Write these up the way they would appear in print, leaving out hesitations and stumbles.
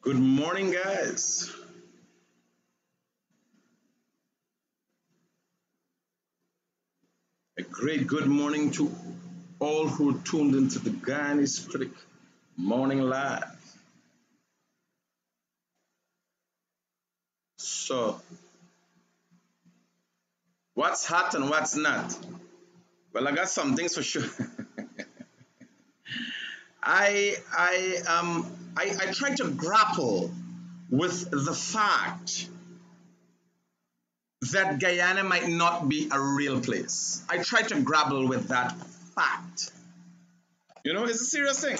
Good morning, guys. A great good morning to all who tuned into the Guyanese Critic Morning Live. So, what's hot and what's not? Well, I got some things for sure. I try to grapple with the fact that Guyana might not be a real place. I try to grapple with that fact. You know, it's a serious thing.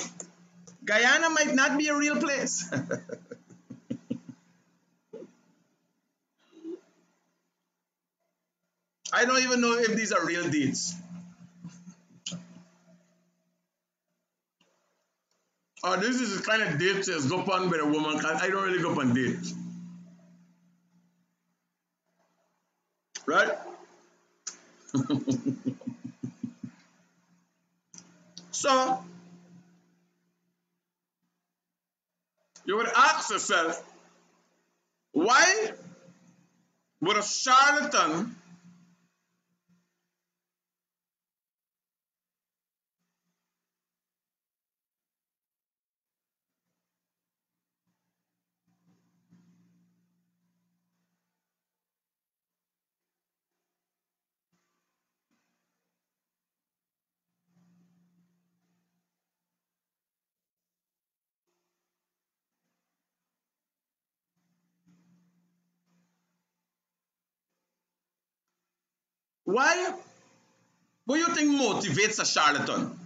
Guyana might not be a real place. I don't even know if these are real dates. Or this is the kind of date just go on with a woman. I don't really go on dates. Right? So, you would ask yourself, why would a charlatan why? What do you think motivates a charlatan?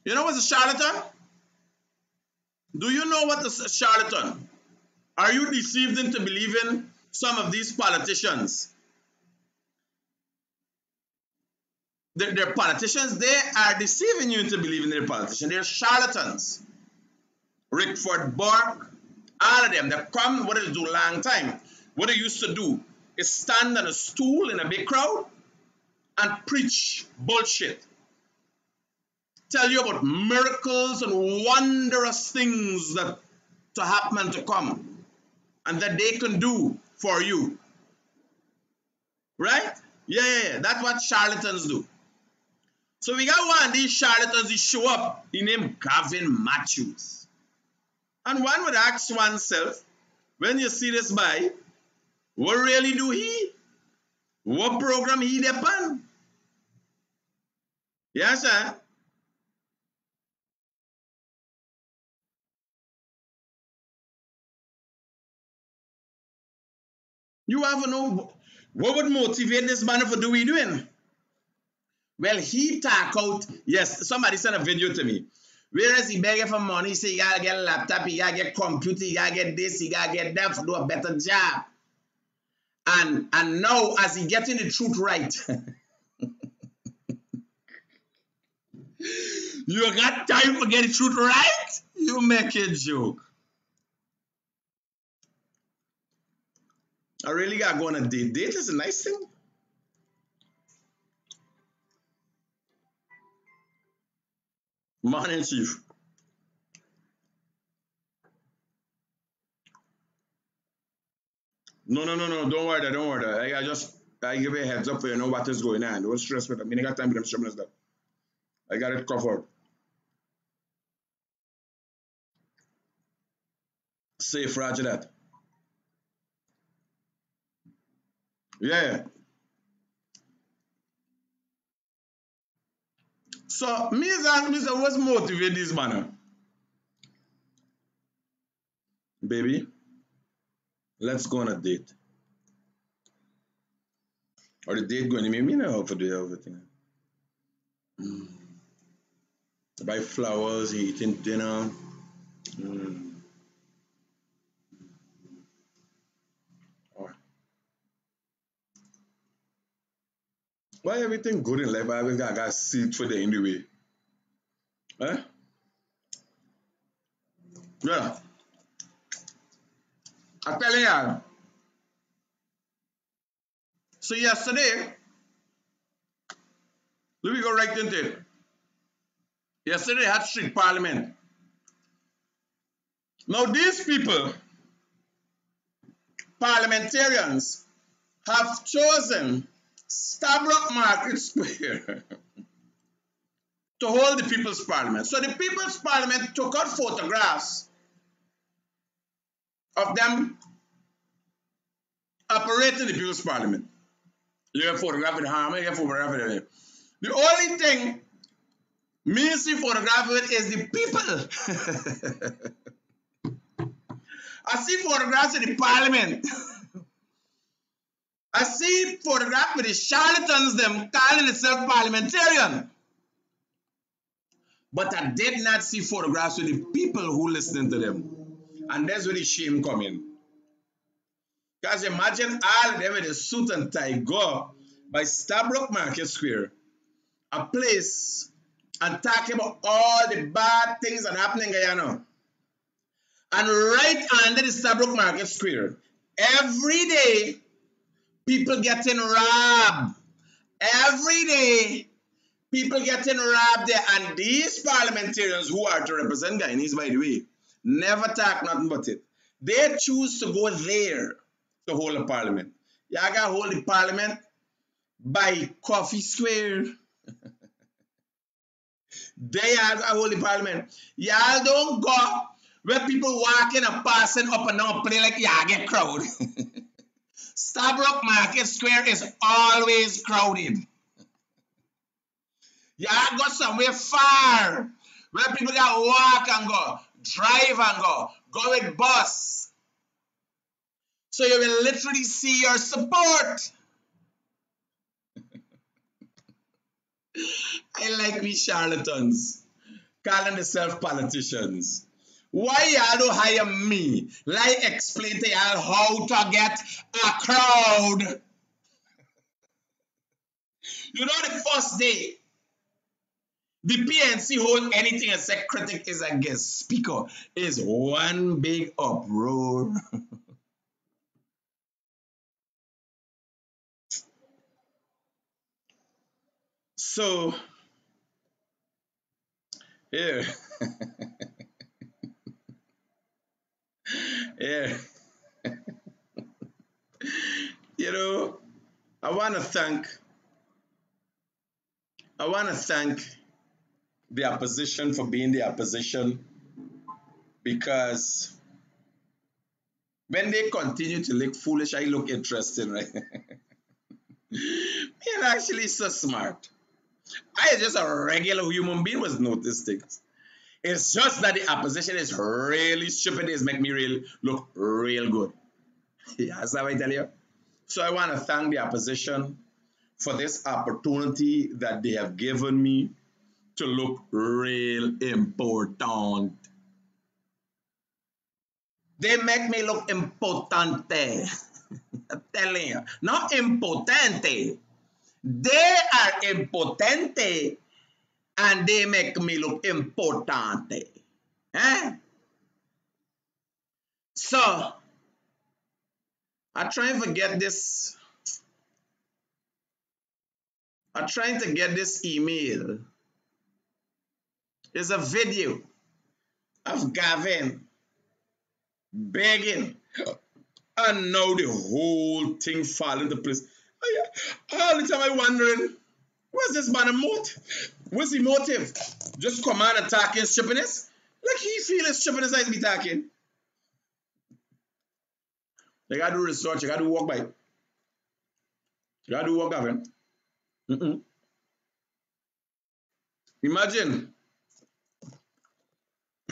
You know what's a charlatan? Do you know what is a charlatan? Are you deceived into believing some of these politicians? They're politicians. They are deceiving you into believing they're politicians. They're charlatans. Rickford Bork, all of them. They come, what they do long time. What they used to do is stand on a stool in a big crowd and preach bullshit. Tell you about miracles and wondrous things that to happen and to come, and that they can do for you. Right? Yeah. That's what charlatans do. So we got one of these charlatans, he show up, he named Gavin Matthews. And one would ask oneself, when you see this guy, what really do he? What program he depend? Yes, sir. You have to know what would motivate this man for doing doing. Well, he talk out, yes, somebody sent a video to me. Whereas he begging for money, he say you gotta get a laptop, you gotta get computer, you gotta get this, you gotta get that to do a better job. And now as he getting the truth right, you got time to get the truth right? You make a joke. I really gotta go on a date. Date is a nice thing. Morning, Chief. No. Don't worry. I give you a heads up for you know what is going on. Don't stress with them. I got time with them struggling that. I got it covered. Safe, roger that. Yeah. So me is asking me, what's motivate this man? Baby, let's go on a date. Or the date going to make me know for do everything. Buy flowers, eating dinner. Mm. Alright. Why everything good in life? I always got see for the in the way. Eh? Yeah. I'm telling you. So yesterday, let me go right into it. Yesterday I had street parliament. Now these people, parliamentarians, have chosen STABROEK Market Square to hold the People's Parliament. So the People's Parliament took out photographs of them operating the People's Parliament. You have photograph with harm, you have photograph with it. The only thing me see photograph with is the people. I see photographs of the Parliament. I see photographs with the charlatans them calling themselves parliamentarian. But I did not see photographs with the people who listening to them. And that's where the shame come in. Because imagine all of them with a suit and tie go by STABROEK Market Square, a place, and talking about all the bad things that are happening in Guyana. And right under the STABROEK Market Square, every day, people getting robbed. Every day, people getting robbed there. And these parliamentarians who are to represent Guyanese, by the way, never talk nothing but it. They choose to go there to hold a parliament. Y'all got to hold the parliament by Coffee Square. They are got to hold the parliament. Y'all don't go where people walking and passing up and down play like y'all get crowded. STABROEK Market Square is always crowded. Y'all go somewhere far where people got walk and go, drive and go with bus. So you will literally see your support. I like we charlatans calling themselves politicians. Why y'all don't hire me? Like explain to y'all how to get a crowd. You know the first day the PNC hold anything except critic is a guest speaker is one big uproar. So here, yeah, you know, I want to thank the opposition for being the opposition, because when they continue to look foolish, I look interesting, right? You're actually so smart. I just a regular human being was notice things. It's just that the opposition is really stupid. It's make me look real good. Yeah, that's how I tell you. So I want to thank the opposition for this opportunity that they have given me to look real important. They make me look importante. I'm telling you, not impotente. They are impotente and they make me look importante. Eh? So, I'm trying to get this. I'm trying to get this email. There's a video of Gavin begging, and now the whole thing fall into place. All the time I'm wondering, what's this man a motive? What's the motive? Just come on and talking stupidness? Like he feel his stupidness like be talking. You gotta do research, you gotta do work by. You gotta do work, Gavin. Imagine.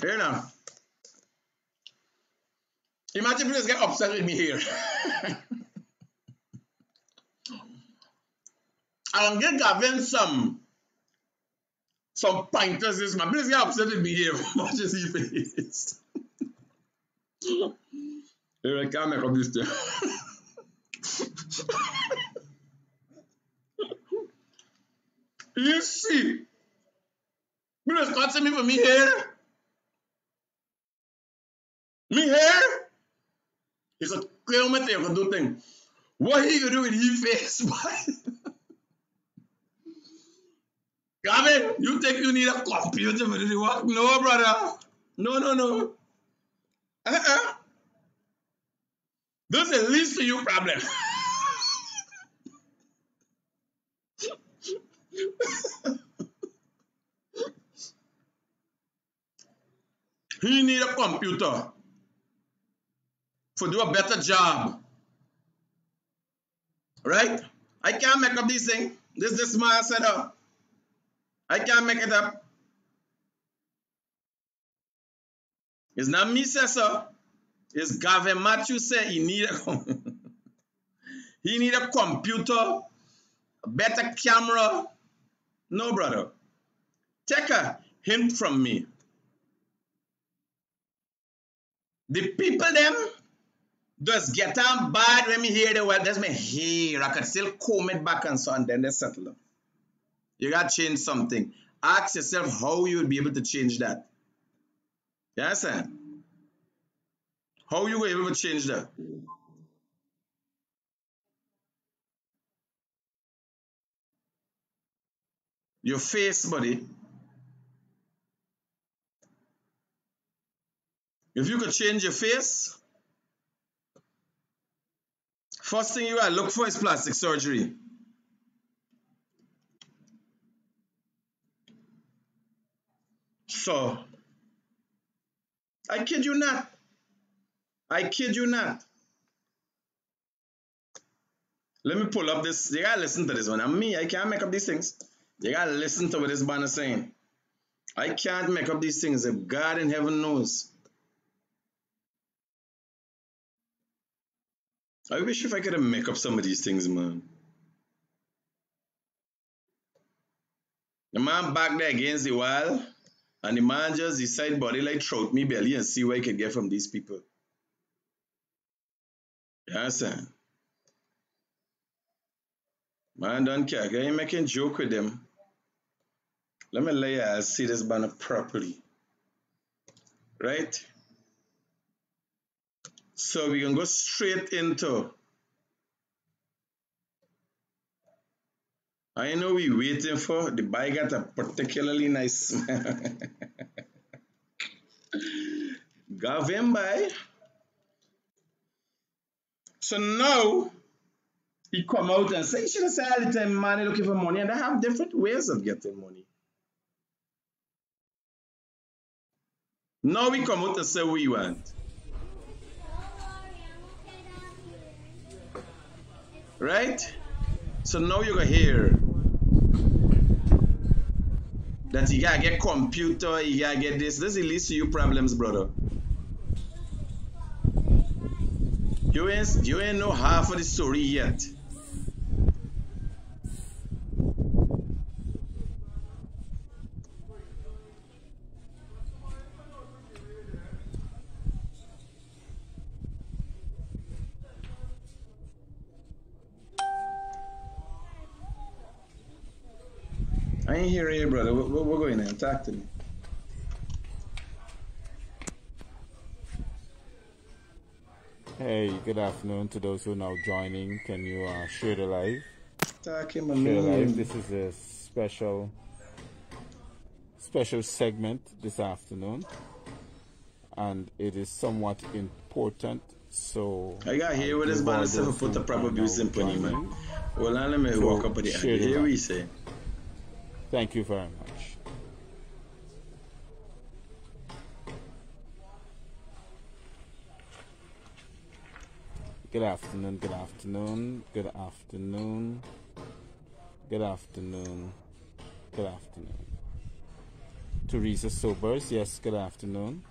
Here now. Imagine please get upset with me here. I'll give Gavin some pointers this man. Please get upset with me here. Much as he faced. Here I can't make up this thing. You see? Please cut me for me here. Me here? It's a kilometer you can do things. What he gonna do with his face, boy? Gavin, you think you need a computer for this work? No, brother. No. This is the least to you problem. He need a computer to do a better job. Right? I can't make up these things. This man said up. I can't make it up. It's not me say so. It's Gavin Matthews say he need a computer, a better camera. No, brother. Take a hint from me. The people them just get on bad when me hear the well, that's me here. I can still comb it back and so on, then they settle up. You gotta change something. Ask yourself how you will be able to change that. You understand? How you will be able to change that? Your face, buddy. If you could change your face, first thing you gotta look for is plastic surgery. So, I kid you not. I kid you not. Let me pull up this. You gotta listen to this one. I'm me. I can't make up these things. You gotta listen to what this man is saying. I can't make up these things if God in heaven knows. I wish if I could make up some of these things, man. The man back there against the wall, and the man just decide body like throat me belly and see what he can get from these people. You understand? Man don't care. I ain't making joke with them. Let me lay out see this banner properly. Right? So we can go straight into. I know we waiting for the buy got a particularly nice Gavin buy. So now he come out and say, you should have said all the time, man, looking for money, and they have different ways of getting money. Now we come out and say what we want. Right? So now you're gonna hear that you gotta get computer, you gotta get this. This leads to you problems, brother. You ain't know half of the story yet. I ain't hearing you, brother. We're going in. Talk to me. Hey, good afternoon to those who are now joining. Can you share the live? Talking my Share the live. name. This is a special segment this afternoon, and it is somewhat important. So I got here with this man to put the proper views in Pony, man. Well, now let me walk up with the end. Here we say. Thank you very much. Good afternoon, good afternoon, good afternoon, good afternoon, good afternoon. Teresa Sobers, yes, good afternoon.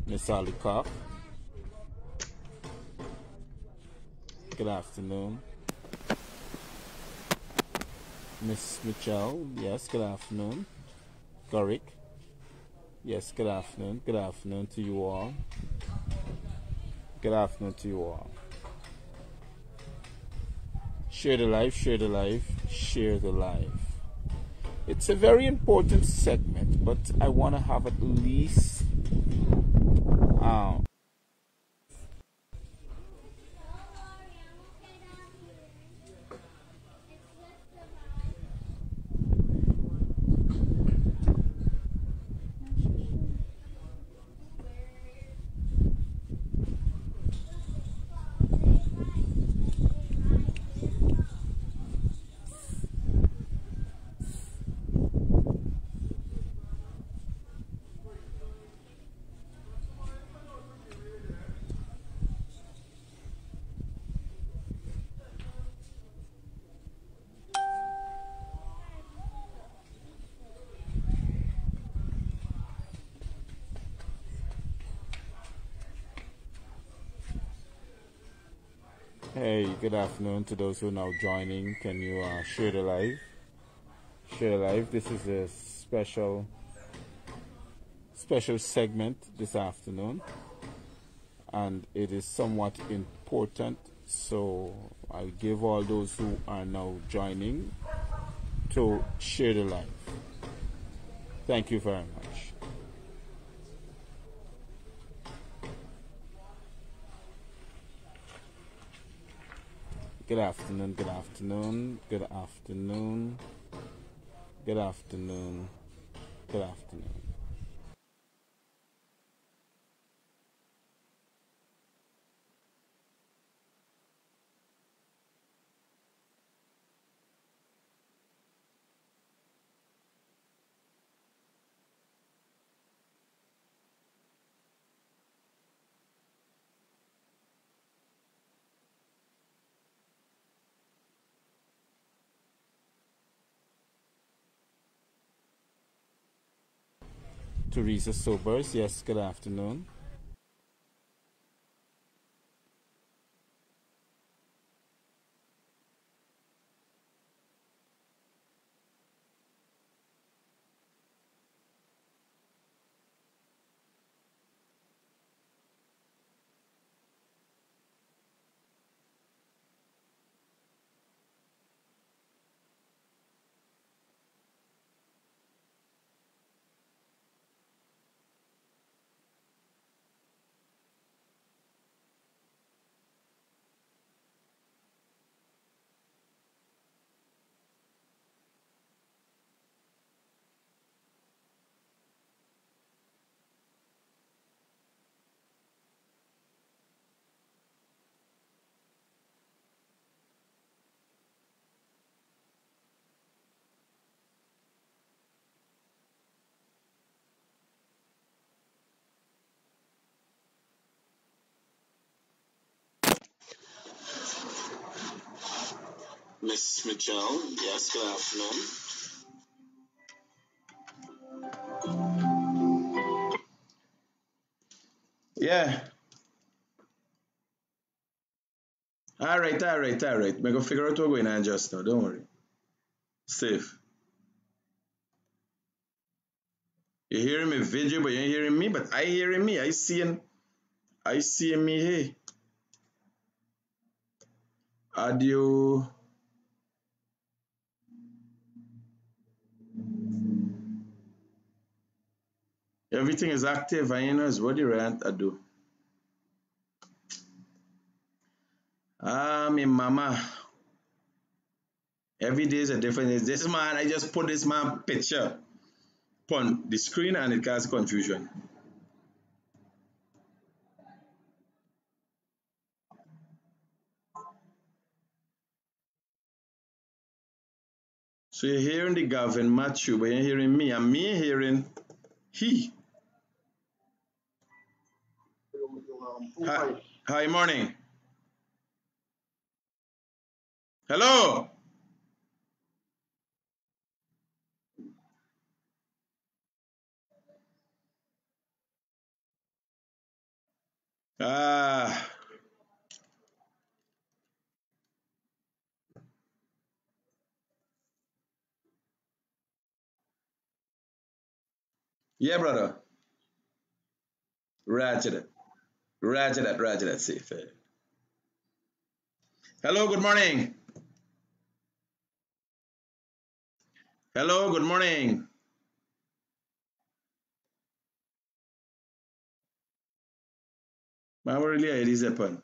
Miss Ali Koch, good afternoon. Miss Mitchell, yes, good afternoon. Gorick, yes, good afternoon. Good afternoon to you all. Good afternoon to you all. Share the live, share the live, share the live. It's a very important segment, but I want to have at least Hey, good afternoon to those who are now joining. Can you share the live? Share the live. This is a special segment this afternoon, and it is somewhat important. So I give all those who are now joining to share the live. Thank you very much. Good afternoon, good afternoon, good afternoon, good afternoon, good afternoon. Teresa Sobers, yes, good afternoon. Miss Mitchell, yes, good afternoon. Yeah. All right. We're going to figure out what we're going on just now. Don't worry. Safe. You're hearing me video, but you ain't hearing me. But I hearing me. I seeing me. Hey. Audio. Everything is active. I know is what you want to do. Me mama. Every day is a different. This man, I just put this man picture on the screen and it causes confusion. So you're hearing the Gavin Matthew, but you're hearing me, and me hearing he. Hi, morning. Hello. Ah. Yeah, brother. Roger that, safe. Hello, good morning. Hello, good morning. Man, really it is happen.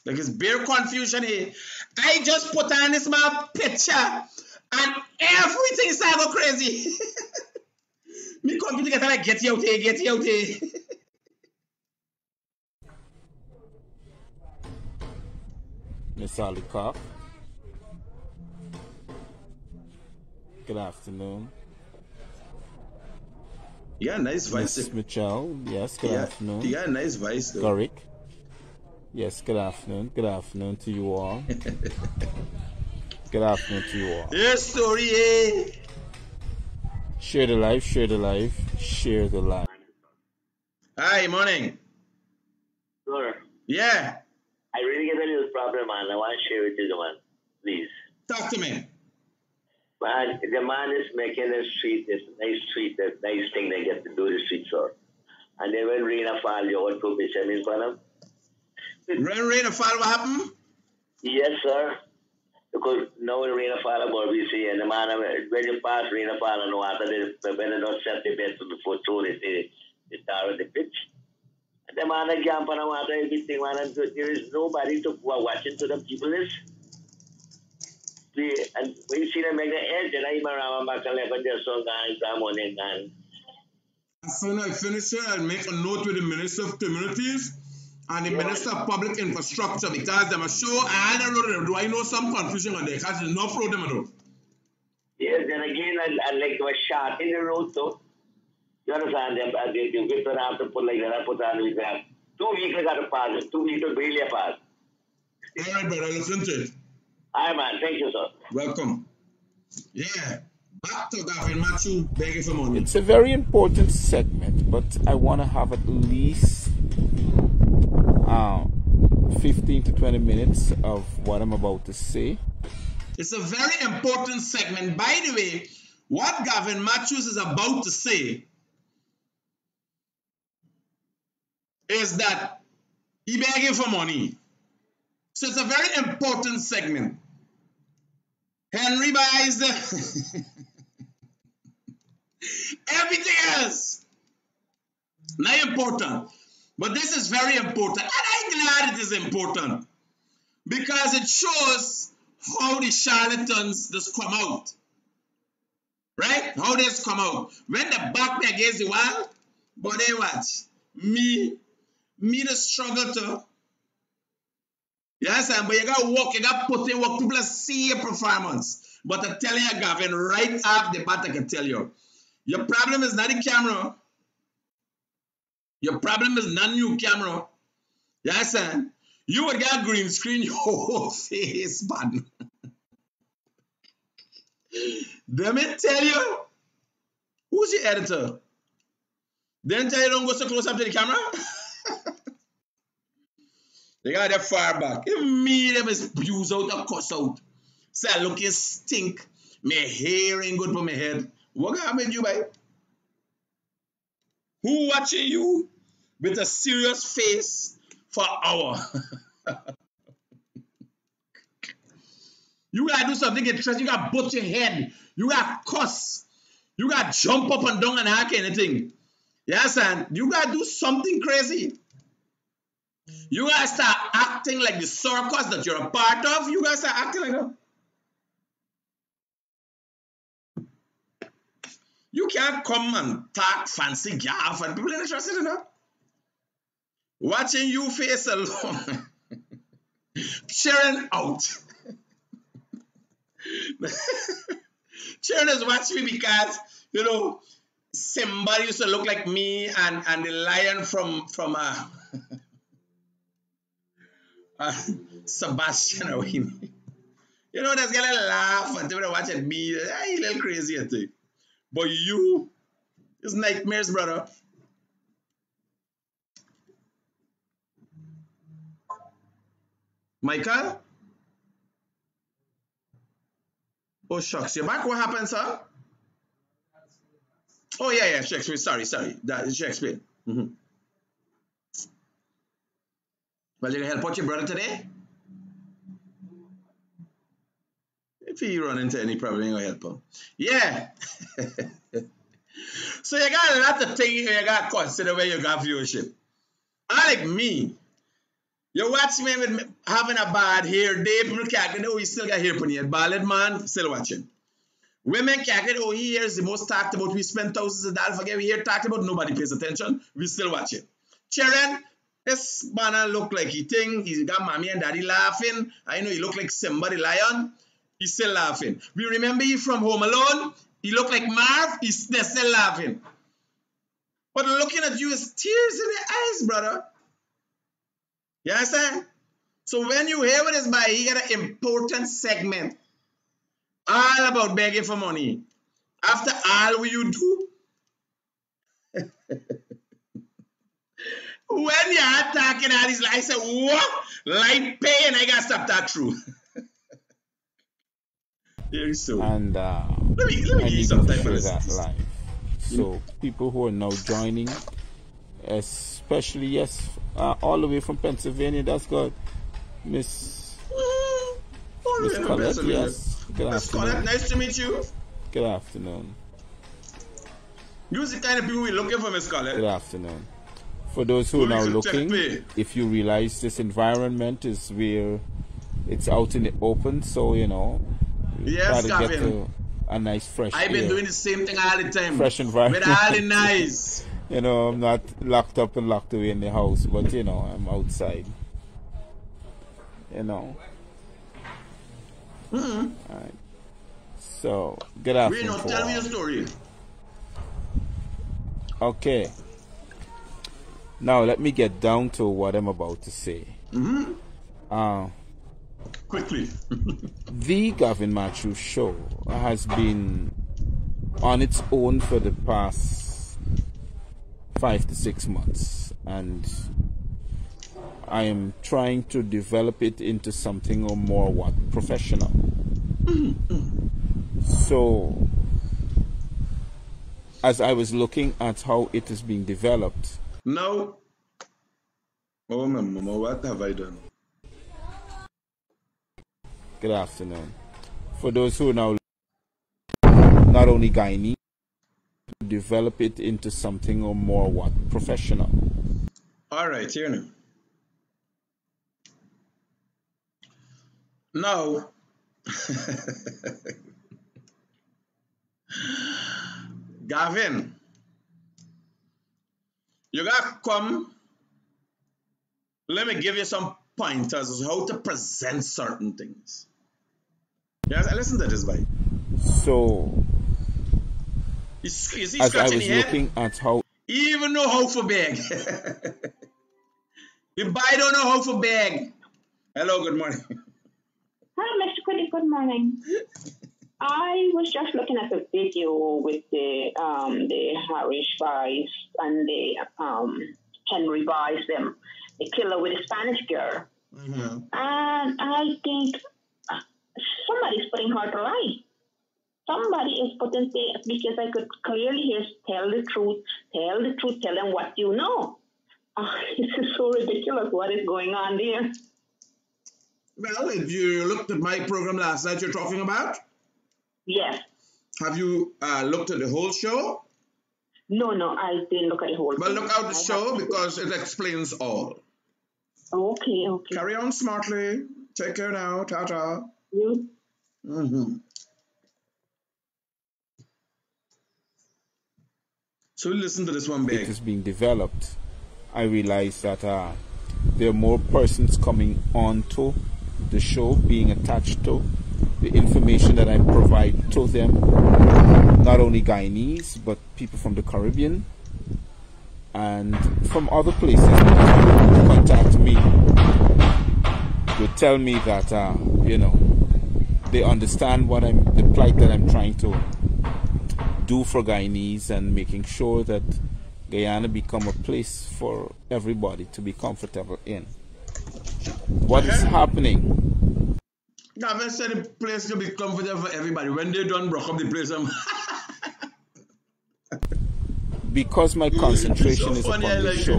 Like it's bare confusion here. I just put on this my picture and everything started go crazy. Me computer get like get you out here. Miss Ali Cock. Good afternoon. You got a nice voice. Miss Mitchell, yes, good afternoon. You got a nice voice though. Gorick, yes, good afternoon. Good afternoon to you all. Good afternoon to you all. Your story, eh? Share the live, share the live, share the live. Hi, morning. Hello. Yeah. I really get a little problem, man. I want to share with you, man. Please. Talk to me. Man, the man is making a street, this nice thing they get to do the street, sir. And then when rain fall, you want to be sending for them? Rain fall, what happened? Yes, sir. Because now when rain fall about we see, and the man, when you pass rain fall and water, when they don't set the bed before throw the tar in the pitch. And the man jump on the water, everything, man, and there is nobody to watching to the people is. And when you see them make the edge, and I even around back and left and just saw guys, I'm on it, and as soon as I finish it, I'll make a note with the Minister of Communities and the Minister of Public Infrastructure because them are sure all the road. Do I know some confusion on there? Because there's no road them do. yes, then again, I like was shot in the road, so you understand them. They don't have to put like that. I put on with that. 2 weeks got to pass. 2 weeks to really pass. All right, brother, listen to it. Hi, man. Thank you, sir. Welcome. Yeah. Back to Gavin Matthew begging for money. It's a very important segment, but I want to have at least 15 to 20 minutes of what I'm about to say. It's a very important segment. By the way, what Gavin Matthews is about to say is that he begging for money. So it's a very important segment. Henry buys the everything else. Not important. But this is very important. And I'm glad it is important. Because it shows how the charlatans just come out. Right? How they just come out. When the back me against the wall, but they watch. Me the struggle to. Yes, but you gotta work, you gotta put in work. People see your performance. But I tell you, Gavin, right off the bat, I can tell you. Your problem is not the camera. Your problem is not new camera. Yes, sir. You would get green screen your whole face, man. Let me tell you. Who's your editor? Then tell you don't go so close up to the camera? They got that far back. If me, them is abuse out and cuss out. Say, I looking stink. My hair ain't good for my head. What gonna happen to you, boy? Who watching you with a serious face for an hour? You gotta do something interesting. You gotta butt your head. You gotta cuss. You gotta jump up and down and hack anything. Yes, and you gotta do something crazy. You gotta start acting like the circus that you're a part of. You gotta start acting like that. You can't come and talk fancy gaff and people are interested in that. Watching you face alone. Sharing out. Sharon is watching me because, you know, somebody used to look like me and the lion from Sebastian or him. You know, there's gonna laugh and they watch at me. Hey, a little crazy, I think. But you, it's nightmares, brother. Michael? Oh, shucks. You're back? What happened, sir? Oh, yeah, Shakespeare. Sorry. That is Shakespeare. Well, you can help out your brother today? If you run into any problem, you're going to help him. Yeah. So you got a lot of things you got to consider when you got viewership. Like me, you watch me with having a bad hair day, people can't get, oh, you still got hair on your bald man, still watching. Women can't get, oh, here is the most talked about, we spend thousands of dollars, forget we hear talked about, nobody pays attention, we still watch it. Sharon, this man look like he think, he got mommy and daddy laughing, I know he look like somebody lion, he's still laughing. We remember he from Home Alone, he look like Marv, they're still laughing. But looking at you is tears in the eyes, brother. You understand? So when you hear what is by, he got an important segment all about begging for money. After all what you do, When you're talking all these lies, I said, what? Light pay and I got to stop that through. Very so. And Let me I give you need some to time for share this. that live. So people who are now joining, especially yes, all the way from Pennsylvania. That's good, Miss Collette. Yes. Good Miss Collette, afternoon. nice to meet you. Good afternoon. You're the kind of people we're looking for, Miss Good Collette. afternoon. For those who are now looking, if you realize this environment is where it's out in the open, so you know, Yes, try to get Gavin. a nice fresh I've been air, doing the same thing all the time. fresh environment. With all the nice. You know, I'm not locked up and locked away in the house, but you know, I'm outside. You know. All right. So, good afternoon. Reno, tell me your story. Okay. Now let me get down to what I'm about to say. Quickly. The Gavin Matthews show has been on its own for the past 5 to 6 months, and I am trying to develop it into something more professional. So, as I was looking at how it is being developed, Now, oh my mama, what have I done? good afternoon. For those who now not only Guyanese, develop it into something more professional. All right, here now. Now, Gavin, you gotta come. Let me give you some pointers as how to present certain things. Yes, listen to this, boy. So, You see, as I scratching was your head? looking at how He even know how to beg. The boy don't know how to beg. Hello, good morning. Hi, Mr. Critic. Good morning. I was just looking at the video with the Harish guys and the Henry boys, them, the killer with the Spanish girl. Mm-hmm. And I think somebody's putting her to lie. Somebody is putting the, because I could clearly hear, tell the truth, tell them what you know. This is so ridiculous. What is going on there? Well, if you looked at my program last night you're talking about, Yes. have you looked at the whole show? No, I didn't look at the whole Well, thing. look out the show because it explains all. Okay. Carry on smartly. Take care now. Ta-ta. You? Mm-hmm. So listen to this one, it big. is being developed, I realized that there are more persons coming onto the show, being attached to the information that I provide to them. Not only Guyanese, but people from the Caribbean and from other places who contact me would tell me that you know, they understand the plight that I'm trying to do for Guyanese and making sure that Guyana become a place for everybody to be comfortable in. What is happening? Gavin said the place to be comfortable for everybody. When they done broke up the place, Because my concentration is upon I this like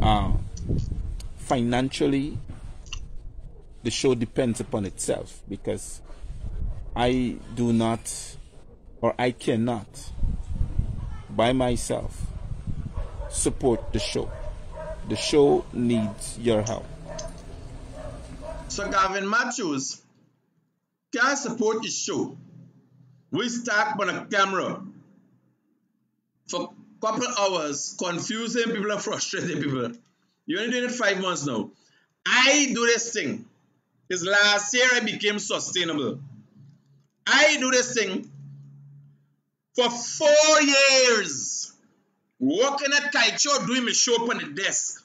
show, financially, the show depends upon itself, because I do not, or I cannot, by myself, support the show. The show needs your help. So Gavin Matthews can support his show. We start on a camera for a couple hours, confusing people and frustrating people. You only did it 5 months now. I do this thing. Because last year I became sustainable. I do this thing for 4 years. Working at Kaicho, doing my show on the desk.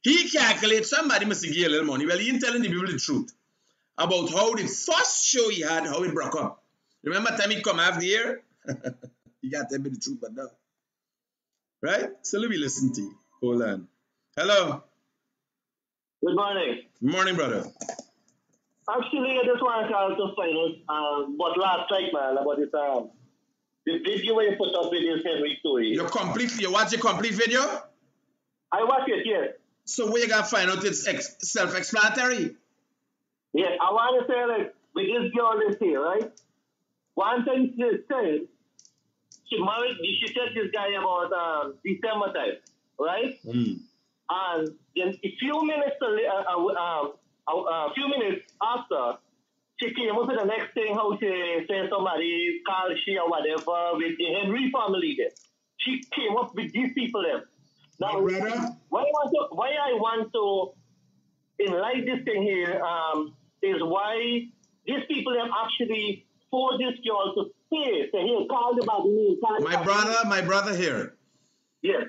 He calculates, somebody must give a little money. Well, he ain't telling the people the truth about how the first show he had, how it broke up. Remember time he come after the year? He got to tell me the truth, but no. Right? So let me listen to you. Hold on. Hello. Good morning. Good morning, brother. Actually, I just want to call to find out what last night, man, about this the video where you put up with this Henry story. You watch the complete video? I watch it, yes. So where you gonna find out it's self-explanatory? Yes, I want to say, like, with this girl is here, right? One time she said, she said this guy about December time, right? And then a few minutes after, she came up with the next thing, how she said somebody called she or whatever with the Henry family there. She came up with these people there. Now, why I want to enlighten this thing here is why these people have actually forced this girl to say, here, call the body. My brother here. Yes.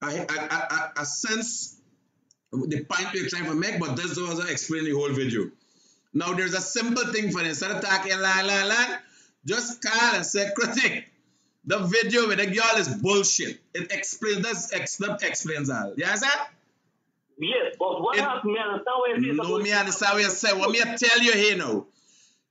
I sense the point you're trying to make, but this doesn't explain the whole video. Now there's a simple thing for them. Instead of talking just call and say, Critic, the video with the girl is bullshit. It explains all. You understand? Yes, but what happened? Me understand what you say. What me tell you here now?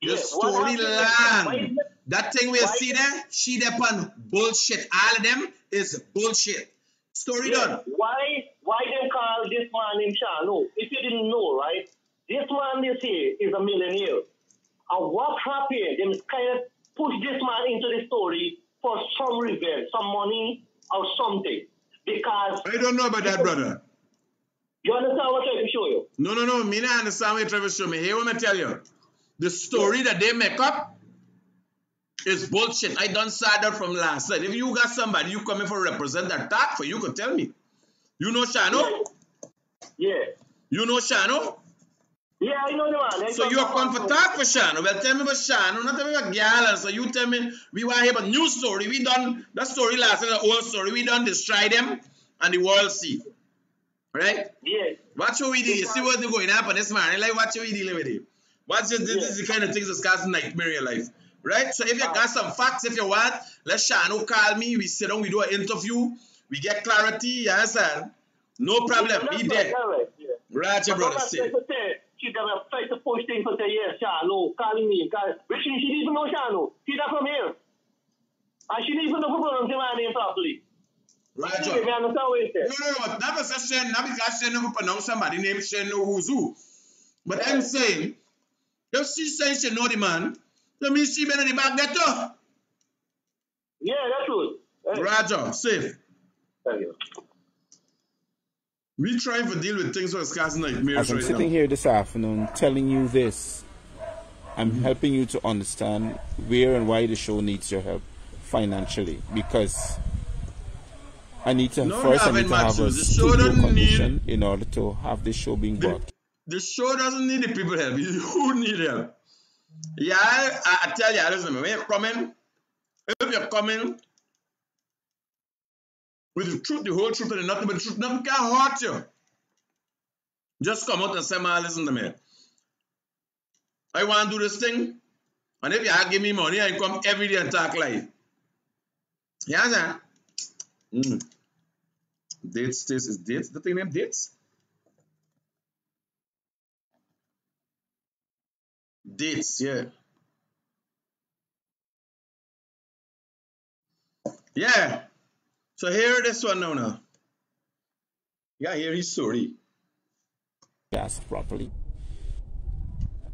The story long. That thing we see there, she depend bullshit. All of them is bullshit. Story done. Why them call this man named Shano? If you didn't know, right? This man this here is a millionaire. And what happened? Them kind of push this man into the story for some revenge, some money or something. Because I don't know about that, brother. You understand what I'm trying to show you? No. Me not understand what you're trying to show me. Here what I tell you. The story that they make up is bullshit. I done saw that from last night. If you got somebody you coming for represent that talk for, you could tell me. You know Shano? Yeah. You know Shano? Yeah, I know the man. So you are come for talk for Shano. Well, tell me about Shano, not tell me about Galen. So you tell me, we want to hear about new story. We done, that story last night, the old story. We done destroy them and the world see. Right? Yeah. Watch what we deal. You see what's going to happen this morning. Like, watch what we dealing with it. This is the kind of things that's causing nightmare in your life. Right? So if you got some facts, if you want, let Shano call me. We sit down, we do an interview. We get clarity. You understand? No problem. Be there. Right, your brother. She's going to try to push things and say, yes, Shano, calling me. Which she didn't even know Shano. She's not from here. And she didn't even know who pronounced my name properly. Right, John. No, not because she never pronounce somebody name, she know who's who. But I'm saying, if she says she know the man, that means she been in the back there too. Yeah, that's true. Hey. Roger, safe. Thank you. We trying to deal with things that's causing nightmares as I'm sitting here this afternoon telling you this, I'm helping you to understand where and why the show needs your help financially, because I need to have a studio condition in order to have this show being brought. The show doesn't need the people help. You need help. Yeah, I tell you, listen, when you're coming, if you're coming with the truth, the whole truth, and nothing but the truth, nothing can hurt you. Just come out and say, man, listen to me. I want to do this thing, and if you give me money, I come every day and talk live. Yeah, sir. Dates, this is dates. The thing named dates? Dates, yeah. Yeah. So here this one now. Yeah, here his story. Yes, properly.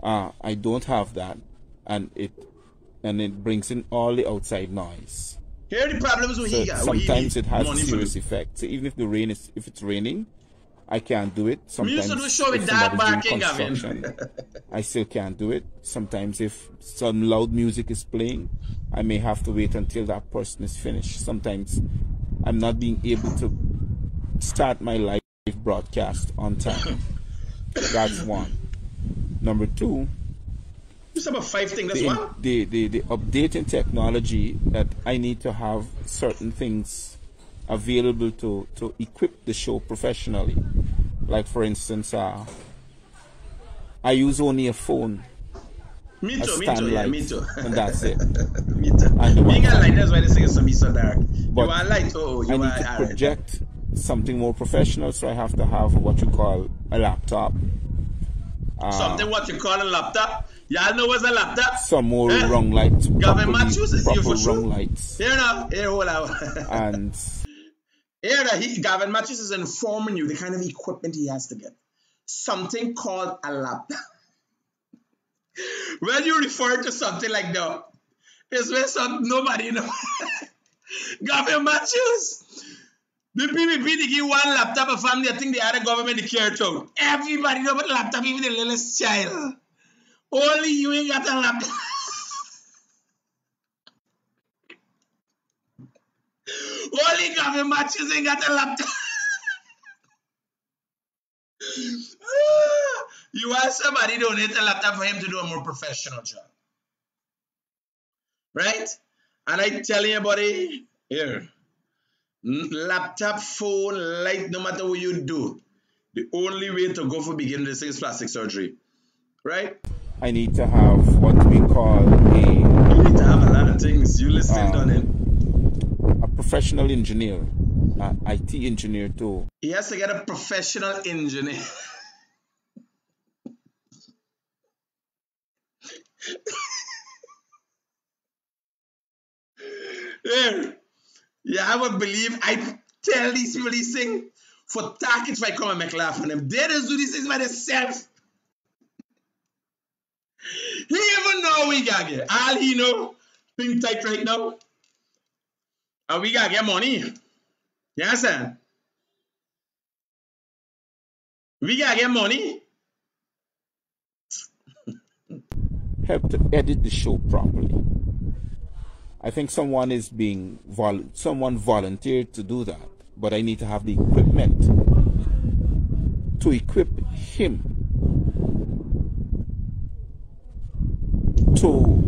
I don't have that, and it brings in all the outside noise. Here are the problems with he got. Sometimes it has a serious effect. So even if it's raining, I can't do it. Sometimes if somebody's doing construction, I still can't do it. Sometimes if some loud music is playing, I may have to wait until that person is finished. Sometimes I'm not being able to start my live broadcast on time. That's one. Number two, just about 5 things. That's one. The updating technology that I need to have certain things available to equip the show professionally. Like for instance, I use only a phone. Me a too, stand light, me too. and that's it. Me too. And the Being a Wi-Fi. light, that's why they say it's be so dark. But you want light? Oh, you I want need to alright. project something more professional, so I have to have what you call a laptop. Something what you call a laptop? Y'all know what's a laptop? Some more rung lights, Gavin Matthews is here proper for rung sure. lights. Here now, here, hold on. And Here, Gavin Matthews is informing you the kind of equipment he has to get. Something called a laptop. When you refer to something like that, it's when nobody knows. Gavin Matthews, the PPP, they give one laptop a family, I think the other government they care to. Everybody know about laptop, even the littlest child. Only you ain't got a laptop. Only Gavin Matthews ain't got a laptop. You want somebody to donate a laptop for him to do a more professional job. Right? And I tell you, buddy, here, laptop, phone, light, no matter what you do, the only way to go for beginning this thing is plastic surgery. Right? I need to have what we call You need to have a lot of things. You listening, Donnie? a professional engineer, an IT engineer too. He has to get a professional engineer. Here, yeah, I would believe I tell these people these things for targets if I come and make laugh on them. They just do these things by themselves. He even know we got get. All he know, think tight right now. And we gotta get money. You understand? We gotta get money. Help to edit the show properly. I think someone is being someone volunteered to do that, but I need to have the equipment to equip him to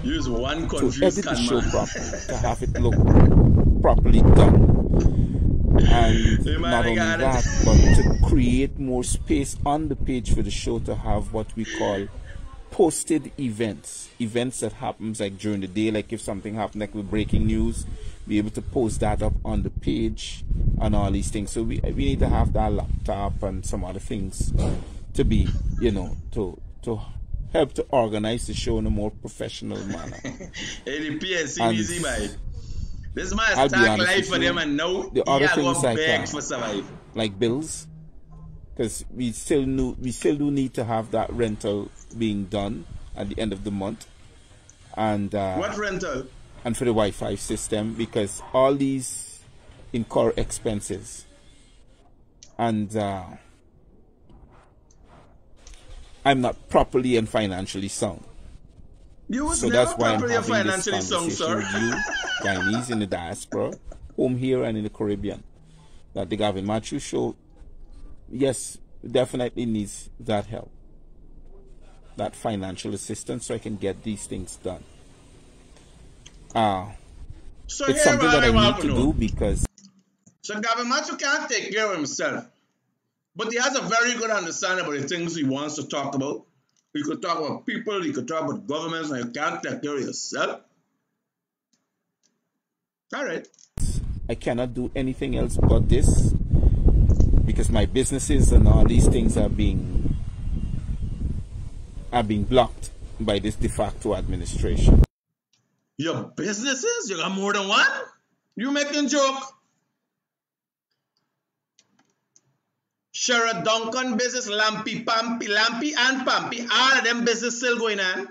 use one to confused edit the show man. properly, to have it look properly done. And not only that, but to create more space on the page for the show to have what we call posted events that happens like during the day, like if something happened like with breaking news, be able to post that up on the page and all these things. So we need to have that laptop and some other things to be, you know, to help to organize the show in a more professional manner. Hey, the PSC busy by this man I'll start life for them and now the other things like beg for survive. Like bills, because we still do need to have that rental being done at the end of the month, and what rental? And for the Wi-Fi system, because all these incur expenses, and I'm not properly and financially sound. You was So never that's why I'm properly having this financially sound, conversation sir. with you, Guyanese in the diaspora, home here and in the Caribbean, that the Gavin Matthews show, yes, definitely needs that help, that financial assistance, so I can get these things done. So It's something that I need to do because... So Gavin Matthews can't take care of himself, but he has a very good understanding about the things he wants to talk about. You could talk about people, you could talk about governments, and you can't take care of yourself. All right. I cannot do anything else but this because my businesses and all these things are being blocked by this de facto administration. Your businesses? You got more than one? You making joke? Shara Duncan business, Lampy, and Pampy, all of them business still going on.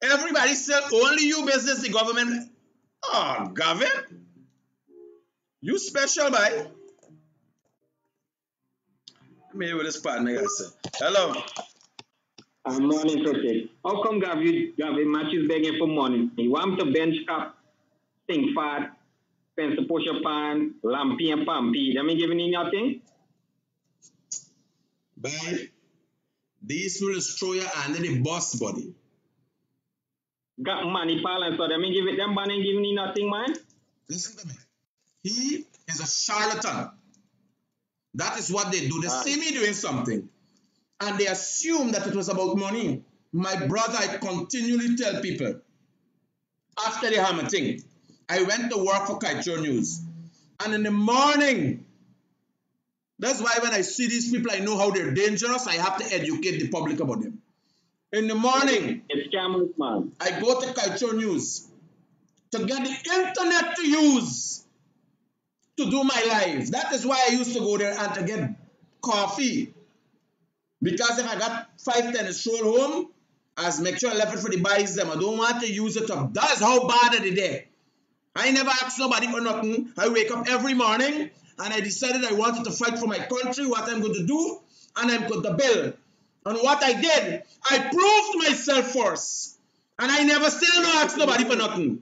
Everybody still, only you business, the government. Oh, Gavin, you special, boy. Maybe with this partner, I say. Hello. I'm not interested. How come Gavin Matthews begging for money? He wants to bench cap, sing fat, pencil push up pan, Lampy and Pampy. Them ain't giving you nothing? Bye. These will destroy you under the boss body. Got money balance, so them ain't giving them man ain't giving you nothing, man. Listen to me. He is a charlatan. That is what they do. They see me doing something. and they assumed that it was about money. My brother, I continually tell people, after the hammer thing, I went to work for Kaitro News. And in the morning, that's why when I see these people, I know how they're dangerous. I have to educate the public about them. In the morning, it's scammers, man. I go to Kaitro News to get the internet to use to do my live. That is why I used to go there and to get coffee. Because if I got 5 10 stroll home, as make sure I left it for the buys them. I don't want to use it up. That's how bad it is there. I never asked nobody for nothing. I wake up every morning and I decided I wanted to fight for my country, what I'm going to do, and I'm going to build. And what I did, I proved myself first. And I never still no ask nobody for nothing.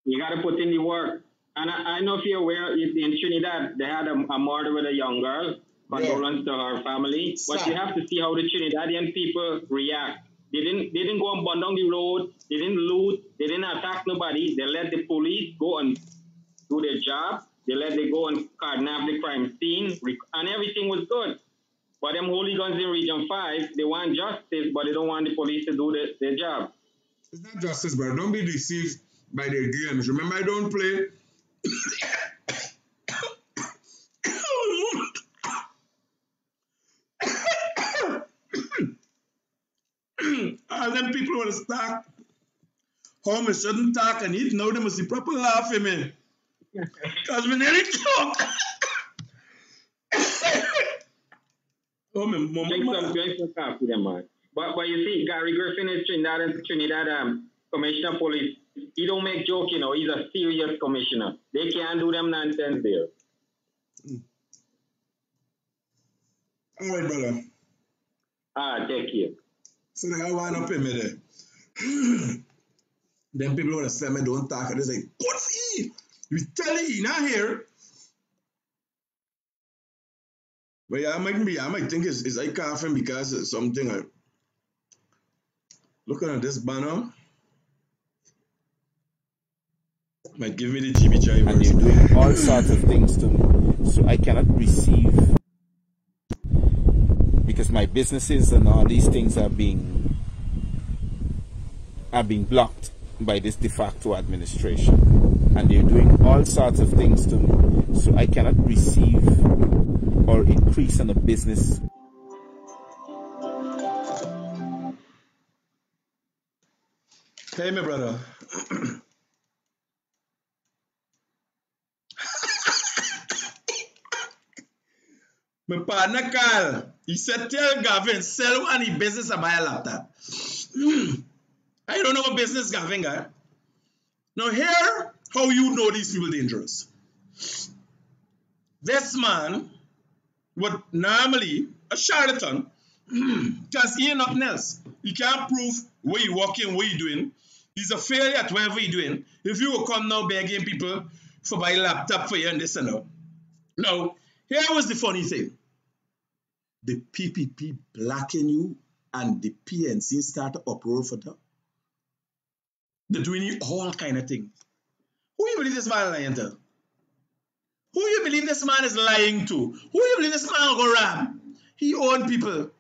You got to put in the work. And I know if you're aware, in Trinidad, they had a murder with a young girl. Condolence to her family. But you have to see how the Trinidadian people react. They didn't go and burn down the road. They didn't loot. They didn't attack nobody. They let the police go and do their job. They let them go and kidnap the crime scene. And everything was good. But them hooligans in Region 5, they want justice, but they don't want the police to do their job. It's not justice, bro. Don't be deceived by their games. Remember, I don't play. All them people want to talk how me shouldn't talk and eat. Now they must be proper laugh at me. Because me nearly choke. Oh, my mom. Drink some coffee, then, man. But you see, Gary Griffin is Trinidad Commissioner of Police. He don't make joke, you know. He's a serious commissioner. They can't do them nonsense there. All right, brother. Take care. So they wind up in me there. Them people want to say me don't talk. And they say, what's he? You tell he not here. But yeah, I might think it's I coughing because it's something I looking at this banner. Might give me the GBJ. And you're doing all sorts of things to me. So I cannot receive, because my businesses and all these things are being blocked by this de facto administration. And they're doing all sorts of things to me. So I cannot receive or increase in a business. Hey, my brother. My partner Carl, he said, tell Gavin, sell any business and buy a laptop. I don't know what business Gavin got. Now here, how you know these people dangerous. This man would normally, a charlatan, because he ain't nothing else. He can't prove where you walking, what you doing. He's a failure at whatever you're doing. If you will come now begging people for buy a laptop for you and this and that. Now, here was the funny thing. The PPP blacken you and the PNC start to uproar for that. They're doing all kind of things. Who you believe this man lying to? Who you believe this man is lying to? Who you believe this man go ram? He own people.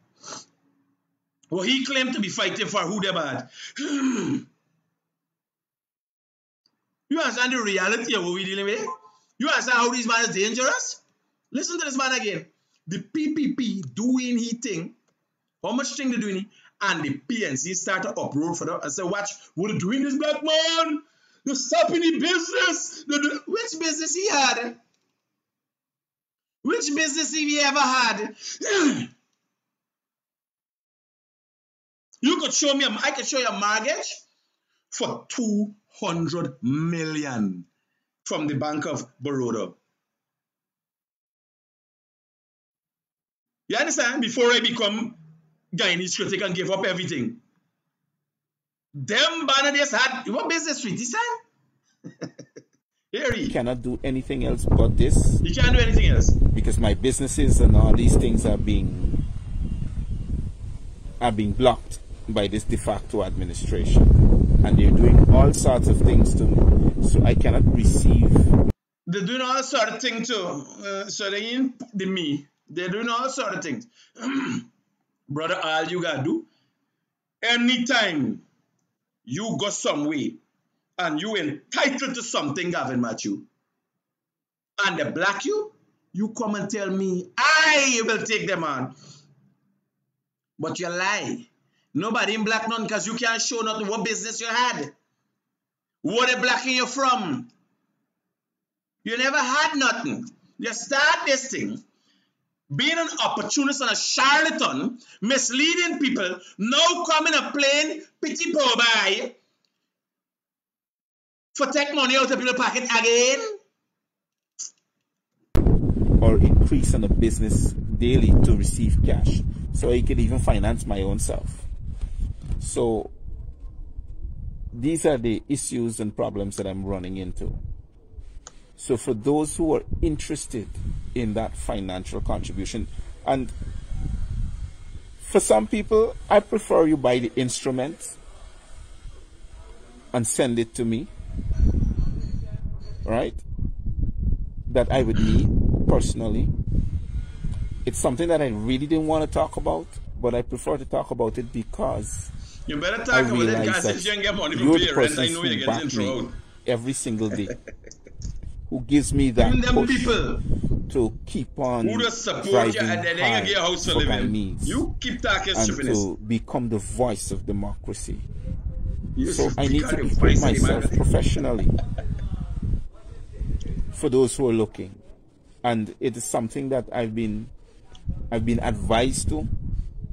Well, he claimed to be fighting for who they bad. You understand the reality of what we're dealing with? You understand how this man is dangerous? Listen to this man again. The PPP doing his thing. How much thing they doing? And the PNC start to uproar for that and say, watch, what are doing this black man? They're stopping the business. Which business he had? Which business he ever had? You could show me, I could show you a mortgage for 200 million from the Bank of Baroda. You understand? Before I become Guyanese Critic and give up everything. Them Banades had, what business street, he said? Here he cannot do anything else but this. He can't do anything else. Because my businesses and all these things are being blocked by this de facto administration. And they're doing all sorts of things to me. So I cannot receive. They're doing all sorts of things too. So they ain't the me. They're doing all sort of things. Brother, all you gotta do, anytime you go some way and you entitled to something, Gavin Matthew, and they black you, you come and tell me, I will take them on. But you lie. Nobody in black none because you can't show nothing what business you had. Where they blacking you from? You never had nothing. You start this thing, being an opportunist and a charlatan, misleading people, now coming a plain pity poor boy for take money out of people's pocket again. Or increase on the business daily to receive cash, so I could even finance my own self. So these are the issues and problems that I'm running into. So for those who are interested in that financial contribution, and for some people, I prefer you buy the instrument and send it to me, right? That I would need personally. It's something that I really didn't want to talk about, but I prefer to talk about it because you better talk about it, because if you can get money to pay rent, I know you're getting through every single day. Who gives me that push people to keep on who just support you and then hard get a house for living. Needs, you keep talking and stupidness. To become the voice of democracy. You so I need to equip myself professionally for those who are looking, and it is something that I've been advised to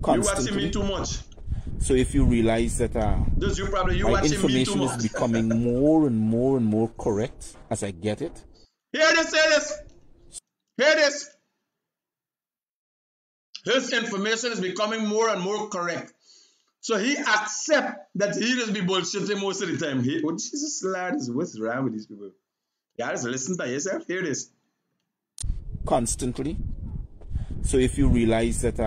constantly. You watching me too much. So if you realize that my information is becoming more and more correct as I get it. Hear this. His information is becoming more and more correct. So he accepts that he just be bullshitting most of the time. Jesus Lord, what's wrong with these people? Guys, listen to yourself. Hear this. Constantly. So if you realize that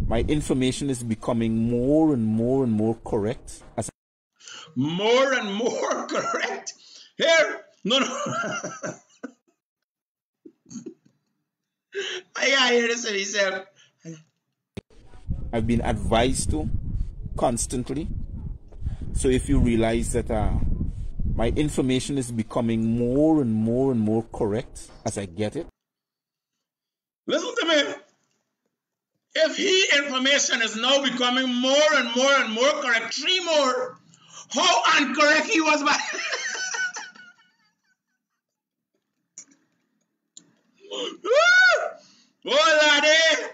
my information is becoming more and more correct. More and more correct? Here? No. I gotta hear this in himself. I've been advised to constantly. So if you realize that my information is becoming more and more correct as I get it. Listen to me. If his information is now becoming more and more correct, 3 more, how incorrect he was back. Oh, laddie,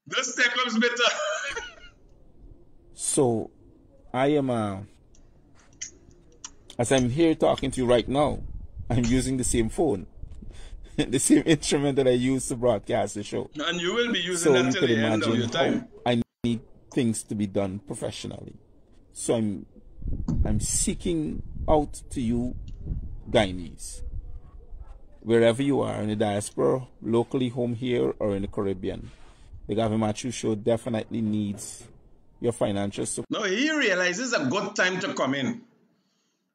this step comes better. So, I am, as I'm here talking to you right now, I'm using the same phone. The same instrument that I use to broadcast the show. And you will be using that till the end of your time. I need things to be done professionally. So I'm seeking out to you, Guyanese, wherever you are, in the diaspora, locally, home here, or in the Caribbean. The Gavin Matthew Show definitely needs your financial support. No, he realizes a good time to come in.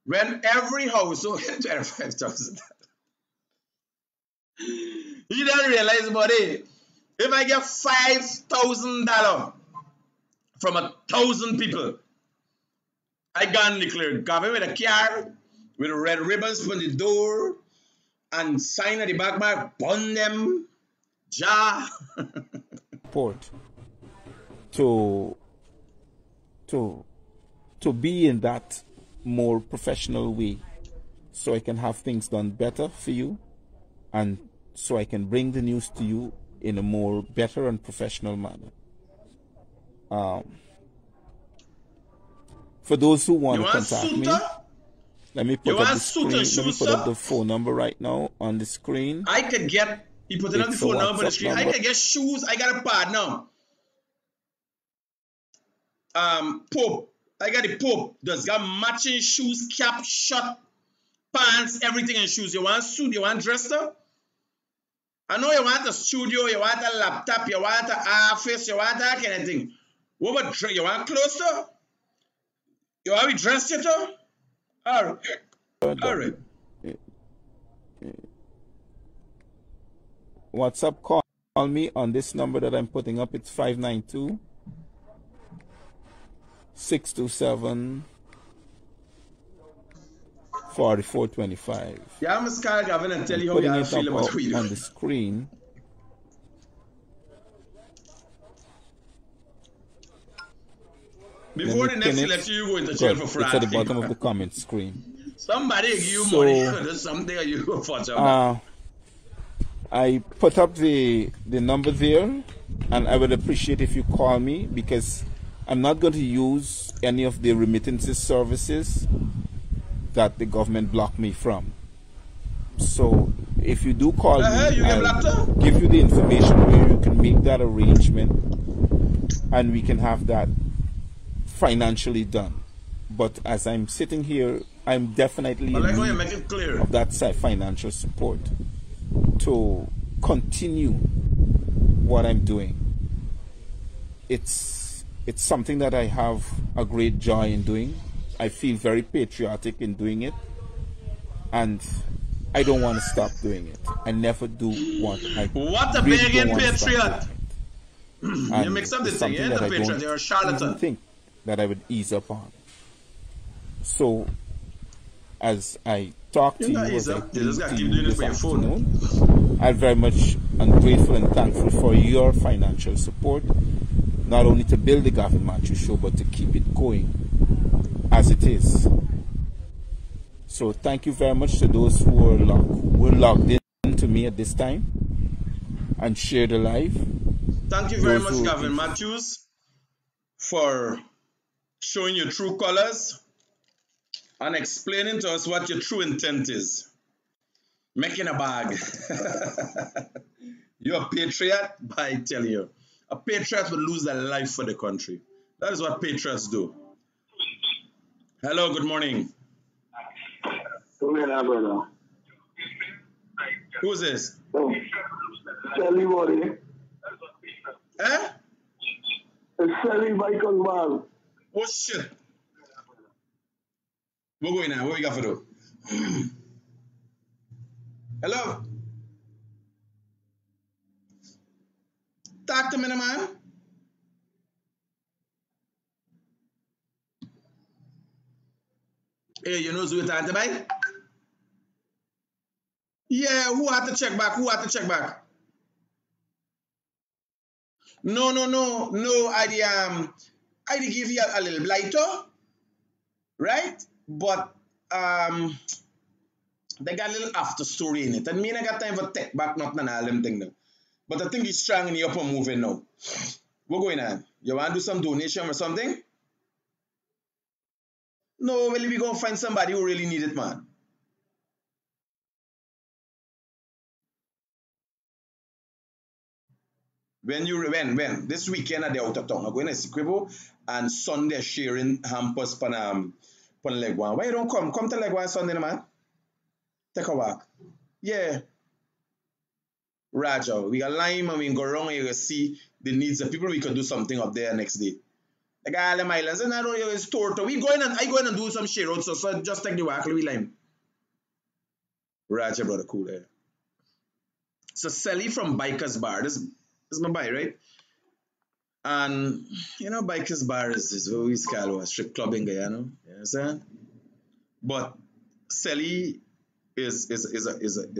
When every household gets 25,000. You don't realize, buddy, if I get $5,000 from 1,000 people, I can declare Gavin with a car, with red ribbons on the door, and sign at the back mark, burn them, jar. Support to be in that more professional way, so I can have things done better for you, and so I can bring the news to you in a more better and professional manner. For those who want to contact me, let me put up the phone number right now on the screen. I could get, he put it on the phone number on the screen. I could get shoes. I got a pad now. Pope. I got the Pope. Does got matching shoes, cap, shirt, pants, everything in shoes. You want suit? You want dresser? I know you want a studio, you want a laptop, you want an office, you want that kind of thing. What about you want clothes though? You want to be dressed yet though? All right. WhatsApp call me on this number that I'm putting up. It's 592-627-4425. Yeah, I'm Mr. Gavin and tell you how putting you it feel up about what we do. on the screen. Before the next election, you go into jail for fraud. It's at the bottom of the comment screen. Somebody give you money or something, or you go for job. I put up the number there, and I would appreciate if you call me, because I'm not going to use any of the remittances services that the government blocked me from. So if you do call me, I'll give you the information where you can make that arrangement, and we can have that financially done. But as I'm sitting here, I'm definitely in need of that financial support to continue what I'm doing. It's something that I have a great joy in doing. I feel very patriotic in doing it, and I don't want to stop doing it. I never do want. What a really big patriot! You make up the thing, you're a patriot. You're a charlatan. I think that I would ease up on. So, as I talk to you, as I this afternoon, I'm very much grateful and thankful for your financial support, not only to build the Gavin Matthews Show, but to keep it going as it is. So thank you very much to those who were logged in to me at this time and share the live. Thank you very much, Gavin Matthews, for showing your true colors and explaining to us what your true intent is. Making a bag. You're a patriot, but I tell you, a patriot would lose their life for the country. That is what patriots do. Hello, good morning. Good morning, brother. Who's this? Oh, Sally Body. Eh? It's Sally Michael Mal. Oh, shit. We're going now. What we got for do? Hello? Talk to me, man. Hey, you know who you're talking about? Yeah, who had to check back? Who had to check back? No. I did give you a little blighter, right? But they got a little after story in it. And me, I got time for tech back, not none of them thing now. But I think it's strong in the upper moving now. What's going on? You want to do some donation or something? No, well, we going to find somebody who really need it, man. When this weekend at the out of town, I'm going to Sequebo, and Sunday sharing hampers pan Legwan. Why you don't come? Come to Legwan Sunday, man. Take a walk. Yeah. Raja, we got lime and we can go around and you can see the needs of people. We can do something up there next day. Like all them islands, and I don't know it's store. I go in and do some share out, so just take the walk, we lime. Raja, brother, cool there. So Sally from Bikers Bar. This is my boy, right? And you know, Bikers Bar is what we call a strip club in Guyana. You know what I'm saying? But Sally is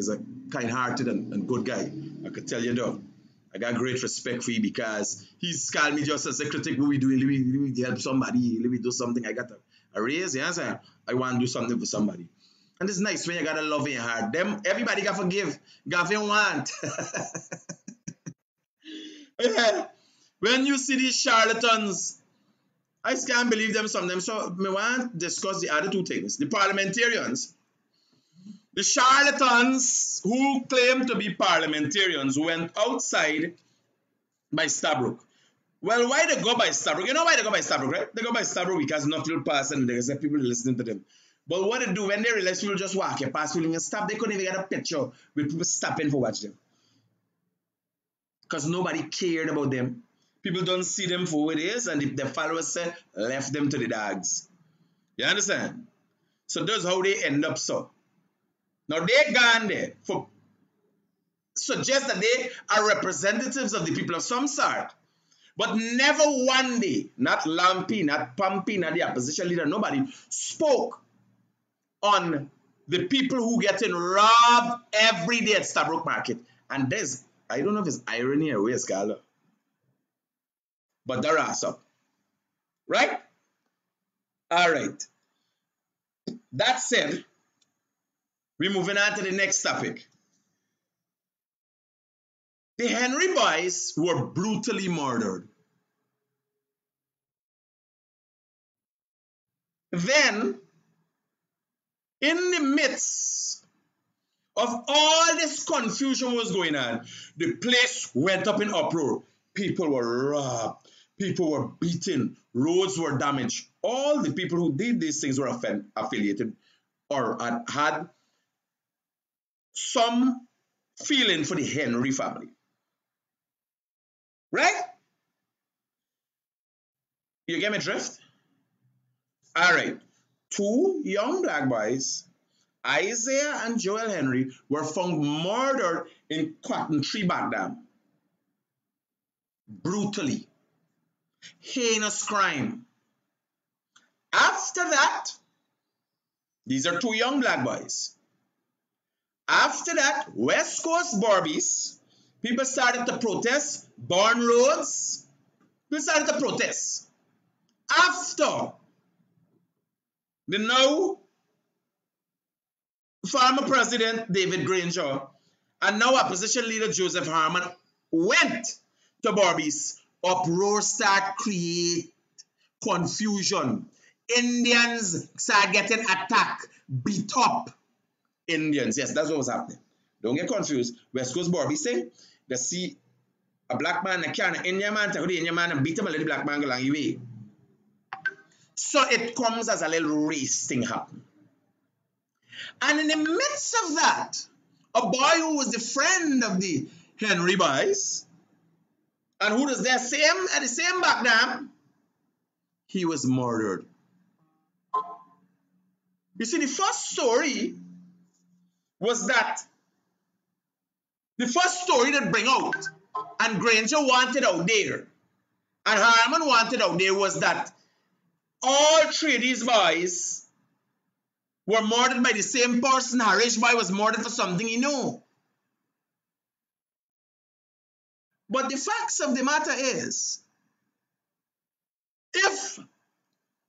a kind-hearted and good guy. I could tell you that. I got great respect for you because he's called me just as a critic. What we doing? Let me help somebody. Let me do something. I got a raise. You know what I'm saying? I want to do something for somebody. And it's nice when you got a love in your heart. Everybody got forgive. Gavin want. Yeah. When you see these charlatans, I can't believe them sometimes. So I want to discuss the other two things. The parliamentarians. The charlatans who claim to be parliamentarians went outside by STABROEK. Well, why they go by STABROEK? You know why they go by STABROEK, right? They go by STABROEK because nothing pass and there's people listening to them. But what they do when they realize people just walk past people and stop, they couldn't even get a picture with people stopping for watch them. Because nobody cared about them. People don't see them for what it is, and if their followers say, left them to the dogs. You understand? So that's how they end up so. Now they gone there for suggest that they are representatives of the people of some sort. But never one day, not Lampy, not Pumpy, not the opposition leader, nobody spoke on the people who getting robbed every day at STABROEK Market. And there's, I don't know if it's irony or where's Gala, but there are some. Right? All right. That said, we're moving on to the next topic. The Henry boys were brutally murdered. Then, in the midst of all this confusion was going on, the place went up in uproar. People were robbed. People were beaten. Roads were damaged. All the people who did these things were affiliated or had some feeling for the Henry family. Right? You get my drift? All right. Two young black boys, Isaiah and Joel Henry, were found murdered in Cotton Tree Back Dam. Brutally. Heinous crime. After that, these are two young black boys. After that, West Coast Barbies, people started to protest, burn roads. People started to protest. After the now former president David Granger and now opposition leader Joseph Harman went to Barbies, uproar start create confusion. Indians start getting attacked, beat up. Indians, yes, that's what was happening. Don't get confused. West Coast Barbies say they see a black man and an Indian man, take the Indian man and beat him and let the black man go along the way. So it comes as a little race thing happen. And in the midst of that, a boy who was the friend of the Henry boys and who was there at the same back dam, he was murdered. You see, the first story was that the first story that bring out and Granger wanted out there and Harman wanted out there was that all three of these boys were murdered by the same person. Haresh boy was murdered for something he knew. But the facts of the matter is, if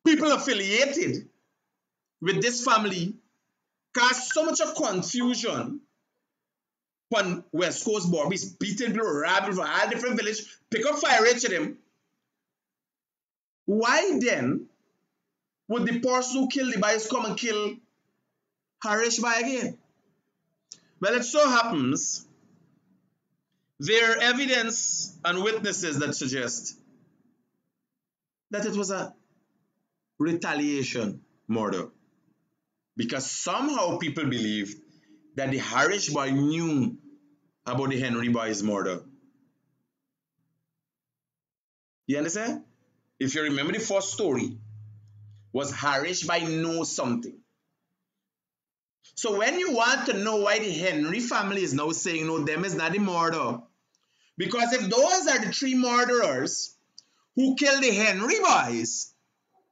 people affiliated with this family cause so much of confusion on West Coast Barbies, beating people, robbing from all different villages, pick up fire rate to them, why then would the person who killed the boys come and kill Haresh boy again? Well, it so happens there are evidence and witnesses that suggest that it was a retaliation murder. Because somehow people believe that the Haresh boy knew about the Henry boy's murder. You understand? If you remember, the first story was Haresh boy know something. So when you want to know why the Henry family is now saying no, them is not the murder. Because if those are the three murderers who killed the Henry boys,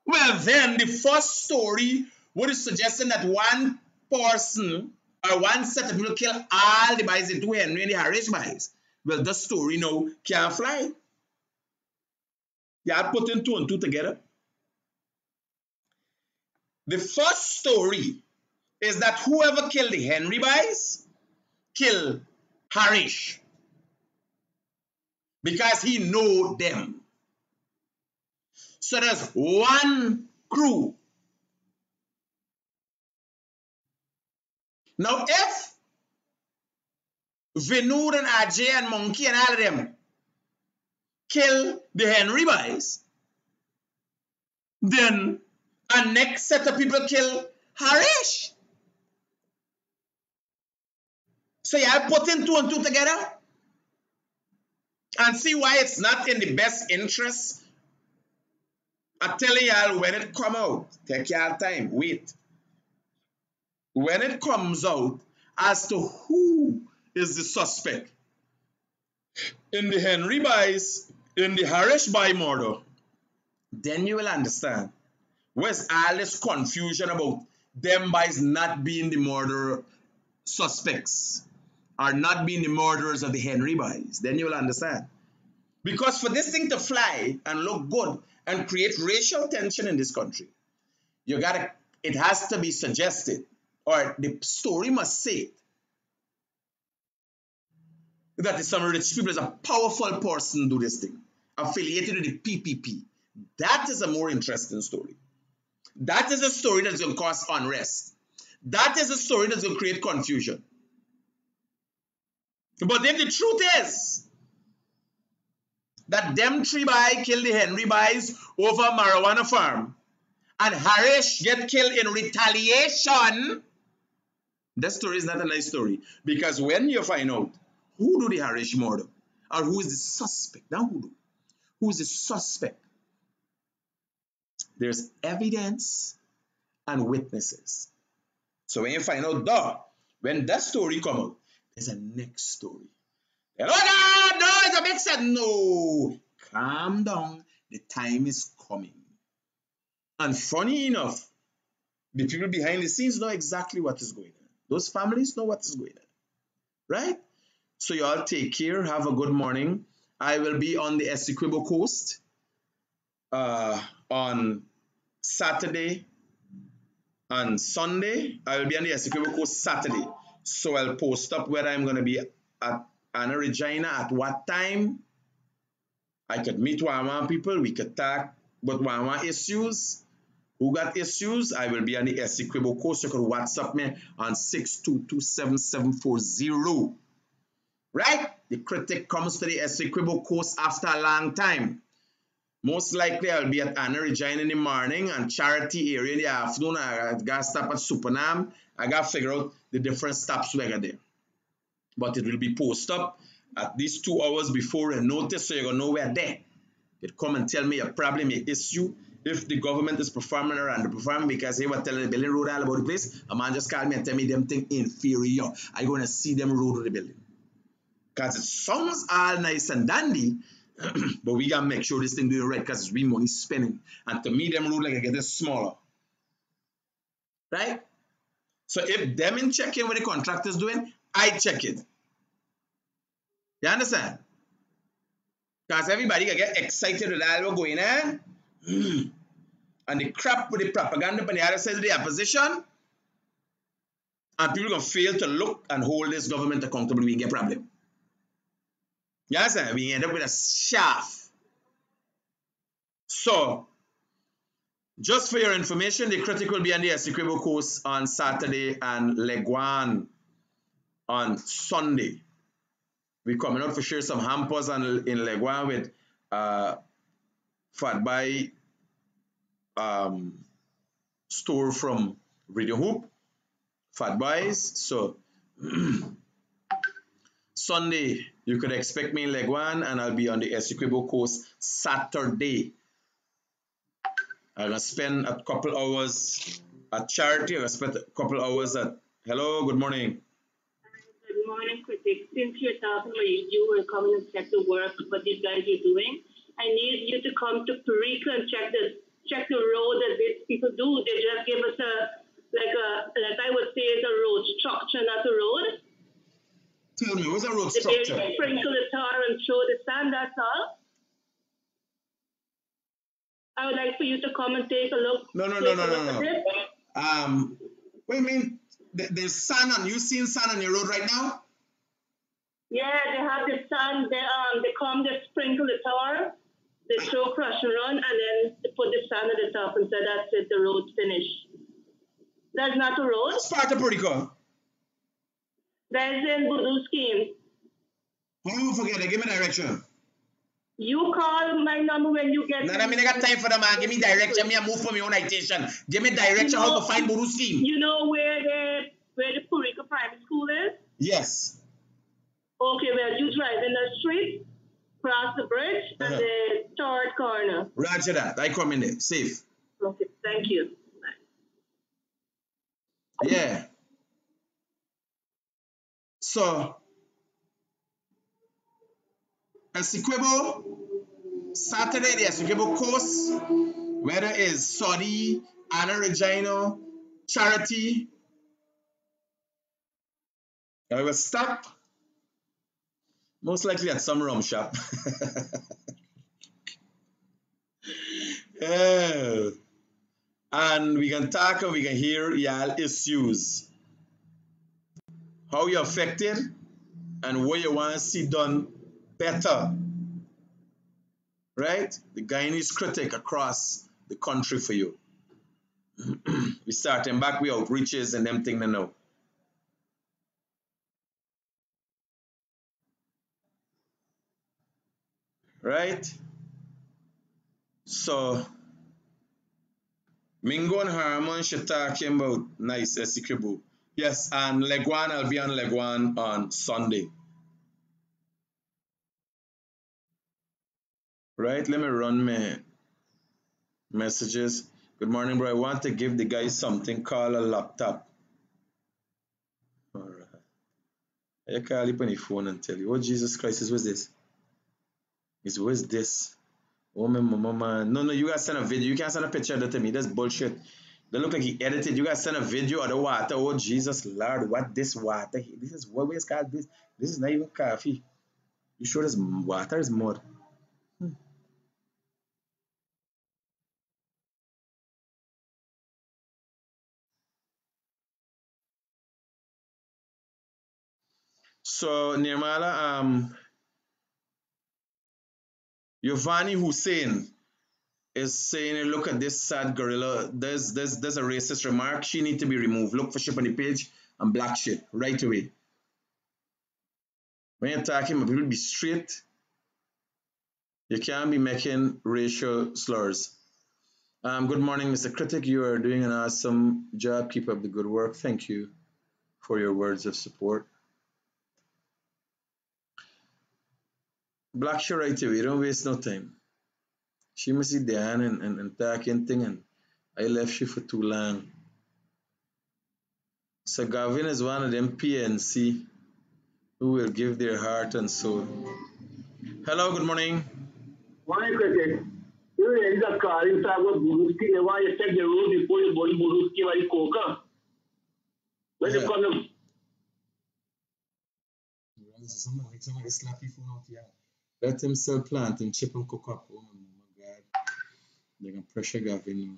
well then the first story would is suggesting that one person or one set of people kill all the boys, the two Henry and the Haresh boys. Well, the story now can't fly. You are putting two and two together. The first story is that whoever killed the Henry boys killed Haresh because he know them. So there's one crew. Now if Vinod and Ajay and Monkey and all of them kill the Henry boys, then a next set of people kill Haresh. So you have putting two and two together and see why it's not in the best interest. I'm telling y'all, when it come out, take y'all time, wait. When it comes out as to who is the suspect. In the HARESH by murder, then you will understand where's all this confusion about them boys not being the murder suspects or not being the murderers of the Henry boys. Then you will understand. Because for this thing to fly and look good and create racial tension in this country, it has to be suggested, or the story must say it, that some rich people is a powerful person do this thing, affiliated with the PPP. That is a more interesting story. That is a story that's going to cause unrest. That is a story that's going to create confusion. But if the truth is that them three boys killed the Henry boys over marijuana farm and HARESH get killed in retaliation, that story is not a nice story. Because when you find out who do the HARESH murder, or who is the suspect, now who is the suspect, there's evidence and witnesses. So when you find out when that story come out, there's a next story. Oh God, no, it's a big set. No, calm down. The time is coming. And funny enough, the people behind the scenes know exactly what is going on. Those families know what is going on. Right? So you all take care. Have a good morning. I will be on the Essequibo coast on Saturday and Sunday. I will be on the Essequibo coast Saturday. So I'll post up where I'm going to be at Anna Regina at what time. I could meet Wawa people. We could talk about Wawa issues. Who got issues? I will be on the Essequibo coast. You could WhatsApp me on 6227740. Right? The critic comes to the Essequibo coast after a long time. Most likely I'll be at Anna Regina in the morning and Charity area in the afternoon. I got to stop at Supernam. I got to figure out the different stops we got there. But it will be posted up at least 2 hours before a notice, so you're going to know we're there. You come and tell me a problem, your issue. If the government is performing or underperforming, because they were telling the building road all about the place, a man just called me and tell me them thing inferior. I'm going to see them road to the building. Because it sounds all nice and dandy, but we got to make sure this thing doing right because it's real money spending. And to me, them road like I get this smaller. Right? So if them in checking what the contractor's doing, I check it. You understand? Because everybody can get excited with all what's going on. And the crap with the propaganda on the other side of the opposition. And people are going to fail to look and hold this government accountable. We get a problem. You understand? We end up with a shaft. So, just for your information, the critic will be on the Essequibo coast on Saturday and Leguan on Sunday. We're coming out for sure some hampers in Leguan with Fat Buy store from Radio Hoop, Fat Buys. So Sunday, you could expect me in Leguan, and I'll be on the Essequibo coast Saturday. I'm going to spend a couple hours at Charity. I'm going to spend a couple hours at... Hello, good morning. Good morning, Critic. Since you're talking about you were coming and check the work, what these guys are doing, I need you to come to Perica and check the road that these people do. They just give us like I would say, it's a road structure, not a road. Tell me, what's a road structure? They sprinkle the tar and throw the sand, that's all. I would like for you to come and take a look. No. What do you mean? There's sand on, you seen sand on your road right now? Yeah, they have the sand, they come, they sprinkle the tar, they throw crush and run, and then they put the sand at the top and say that's it, the road's finished. That's not a road. What's part of Perica? That is in Budu scheme. How do you forget it? Give me direction. You call my number when you get... No, I mean, I got time for them, man. Give me direction. Me, I move from my own station. Give me direction how to find Budu scheme. You know where the Perica Private School is? Yes. Okay, well, you drive in the street, cross the bridge, and the third corner. Roger that. I come in there. Safe. Okay, thank you. Yeah. So, Essequibo, Saturday, the Essequibo coast, whether it's Saudi, Anna Regina, Charity, I will stop, most likely at some rum shop. Yeah. And we can talk and we can hear y'all issues. How you affected and what you want to see done better. Right? The Guyanese Critic across the country for you. We starting back with outreaches and them thing now. Right? So Mingo and Harmon should talking about nice Essequibo. Yes, and Leguan, I'll be on Leguan on Sunday. Right? Let me run my messages. Good morning, bro. I want to give the guys something called a laptop. All right. I call you on the phone and tell you, oh, Jesus Christ, what's this? What's this? Oh, my mama. No, you guys send a video. You can't send a picture of that to me. That's bullshit. They look like he edited. You guys send a video of the water. Oh, Jesus, Lord, what this water? This is what is called this. This is not even coffee. You sure this water is mud? So, Nirmala, Giovanni Hussein is saying, look at this sad gorilla. There's a racist remark. She need to be removed. Look for shit on the page and black shit right away. When you're talking about people, be straight. You can't be making racial slurs. Good morning, Mr. Critic. You are doing an awesome job. Keep up the good work. Thank you for your words of support. Black shit right away. Don't waste no time. She must sit down and talking thing, and I left you for too long. So Gavin is one of them PNC who will give their heart and soul. Hello, good morning. Morning, Critic. You know, the car inside what Buruski, they want you to take the road before you body Buruski like Coca. When you come to Somebody slap your phone out here. Let him sell plant and chip and cook up. Oh my God. They're going to pressure Gavin now.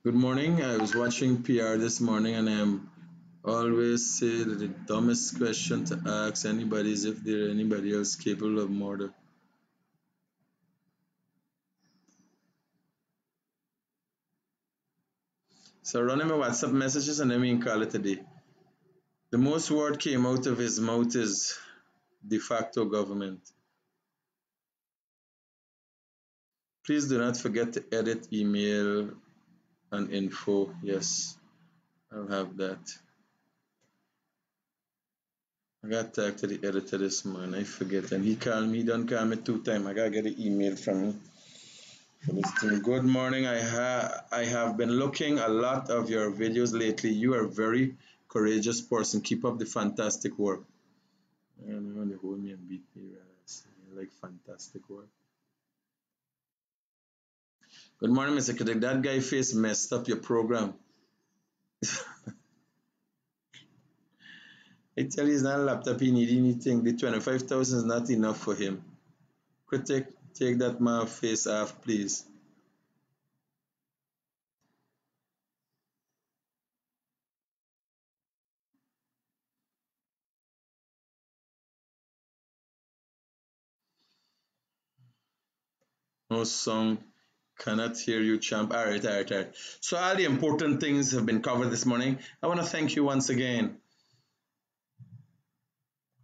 Good morning. I was watching PR this morning and I'm always say that the dumbest question to ask anybody is if there anybody else capable of murder. So run him a WhatsApp messages and then we can call it a day. The most word came out of his mouth is de facto government. Please do not forget to edit email and info. Yes, I'll have that. I got talked to the editor this morning. I forget, and he called me. Don't call me 2 times. I gotta get an email from him. Good morning. I have been looking a lot of your videos lately. You are a very courageous person. Keep up the fantastic work. And when they hold me and beat me, I like fantastic work. Good morning, Mr. Critic. That guy face messed up your program. I tell you, it's not a laptop. He need anything. The 25,000 is not enough for him. Critic, take that man face off, please. No song. Cannot hear you, champ. All right. So all the important things have been covered this morning. I want to thank you once again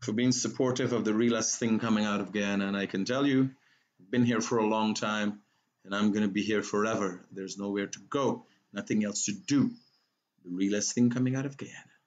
for being supportive of the realest thing coming out of Guyana. And I can tell you, I've been here for a long time, and I'm going to be here forever. There's nowhere to go, nothing else to do. The realest thing coming out of Guyana.